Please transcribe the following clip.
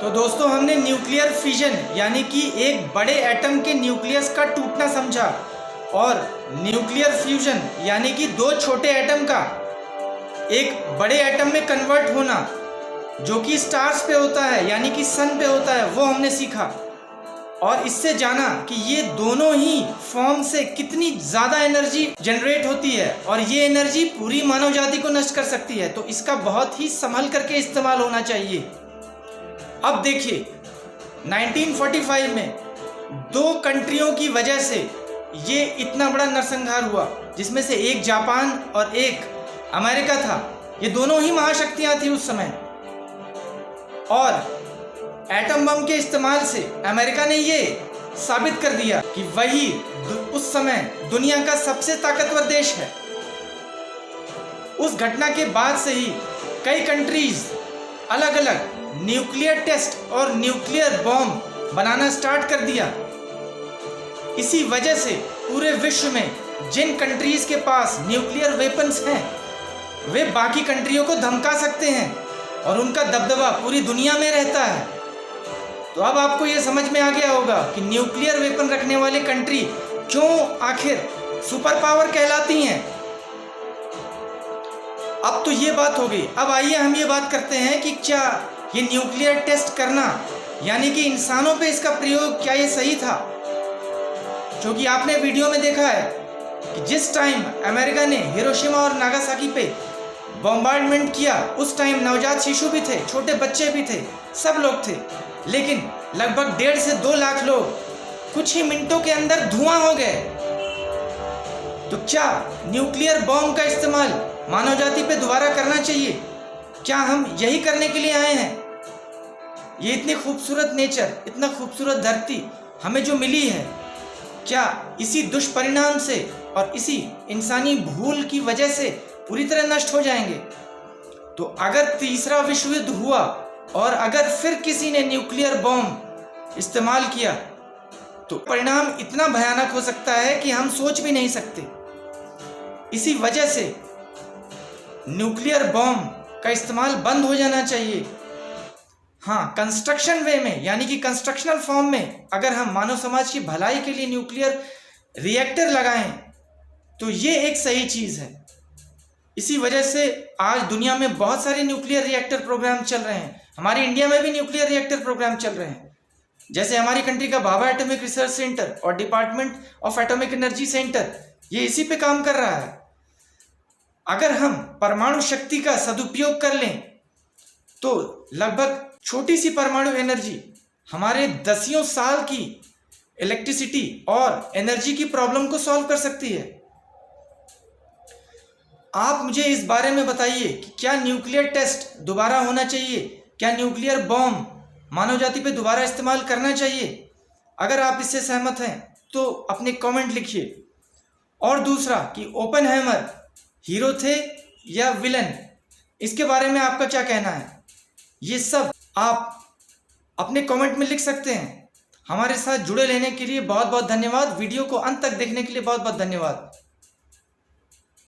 तो दोस्तों हमने न्यूक्लियर फिजन यानी कि एक बड़े एटम के न्यूक्लियस का टूटना समझा और न्यूक्लियर फ्यूजन यानी कि दो छोटे एटम का एक बड़े एटम में कन्वर्ट होना जो कि स्टार्स पे होता है यानी कि सन पे होता है, वो हमने सीखा और इससे जाना कि ये दोनों ही फॉर्म से कितनी ज़्यादा एनर्जी जनरेट होती है और ये एनर्जी पूरी मानव जाति को नष्ट कर सकती है। तो इसका बहुत ही संभल करके इस्तेमाल होना चाहिए। अब देखिए 1945 में दो कंट्रियों की वजह से ये इतना बड़ा नरसंहार हुआ, जिसमें से एक जापान और एक अमेरिका था। ये दोनों ही महाशक्तियां थी उस समय और एटम बम के इस्तेमाल से अमेरिका ने ये साबित कर दिया कि वही उस समय दुनिया का सबसे ताकतवर देश है। उस घटना के बाद से ही कई कंट्रीज अलग अलग न्यूक्लियर टेस्ट और न्यूक्लियर बॉम्ब बनाना स्टार्ट कर दिया। इसी वजह से पूरे विश्व में जिन कंट्रीज के पास न्यूक्लियर वेपन्स हैं वे बाकी कंट्रियों को धमका सकते हैं और उनका दबदबा पूरी दुनिया में रहता है। तो अब आपको ये समझ में आ गया होगा कि न्यूक्लियर वेपन रखने वाले कंट्री क्यों आखिर सुपर पावर कहलाती हैं। अब तो ये बात हो गई। अब आइए हम ये बात करते हैं कि क्या ये न्यूक्लियर टेस्ट करना यानी कि इंसानों पे इसका प्रयोग क्या ये सही था? क्योंकि आपने वीडियो में देखा है कि जिस टाइम अमेरिका ने हिरोशिमा और नागासाकी पे बॉम्बार्डमेंट किया उस टाइम नवजात शिशु भी थे, छोटे बच्चे भी थे, सब लोग थे, लेकिन लगभग 1.5 से 2 लाख लोग कुछ ही मिनटों के अंदर धुआं हो गए। तो क्या न्यूक्लियर बॉम्ब का इस्तेमाल मानव जाति पे दोबारा करना चाहिए? क्या हम यही करने के लिए आए हैं? ये इतनी खूबसूरत नेचर, इतना खूबसूरत धरती हमें जो मिली है, क्या इसी दुष्परिणाम से और इसी इंसानी भूल की वजह से पूरी तरह नष्ट हो जाएंगे? तो अगर तीसरा विश्व युद्ध हुआ और अगर फिर किसी ने न्यूक्लियर बॉम्ब इस्तेमाल किया तो परिणाम इतना भयानक हो सकता है कि हम सोच भी नहीं सकते। इसी वजह से न्यूक्लियर बॉम्ब का इस्तेमाल बंद हो जाना चाहिए। हाँ, कंस्ट्रक्शन वे में यानी कि कंस्ट्रक्शनल फॉर्म में अगर हम मानव समाज की भलाई के लिए न्यूक्लियर रिएक्टर लगाएं तो ये एक सही चीज़ है। इसी वजह से आज दुनिया में बहुत सारे न्यूक्लियर रिएक्टर प्रोग्राम चल रहे हैं। हमारे इंडिया में भी न्यूक्लियर रिएक्टर प्रोग्राम चल रहे हैं। जैसे हमारी कंट्री का भाभा एटॉमिक रिसर्च सेंटर और department of atomic energy centre ये इसी पे काम कर रहा है। अगर हम परमाणु शक्ति का सदुपयोग कर लें तो लगभग छोटी सी परमाणु एनर्जी हमारे दसियों साल की इलेक्ट्रिसिटी और एनर्जी की प्रॉब्लम को सॉल्व कर सकती है। आप मुझे इस बारे में बताइए कि क्या न्यूक्लियर टेस्ट दोबारा होना चाहिए? क्या न्यूक्लियर बॉम्ब मानव जाति पे दोबारा इस्तेमाल करना चाहिए? अगर आप इससे सहमत हैं तो अपने कमेंट लिखिए। और दूसरा कि ओपेनहाइमर हीरो थे या विलन, इसके बारे में आपका क्या कहना है? ये सब आप अपने कमेंट में लिख सकते हैं। हमारे साथ जुड़े रहने के लिए बहुत बहुत धन्यवाद। वीडियो को अंत तक देखने के लिए बहुत बहुत धन्यवाद।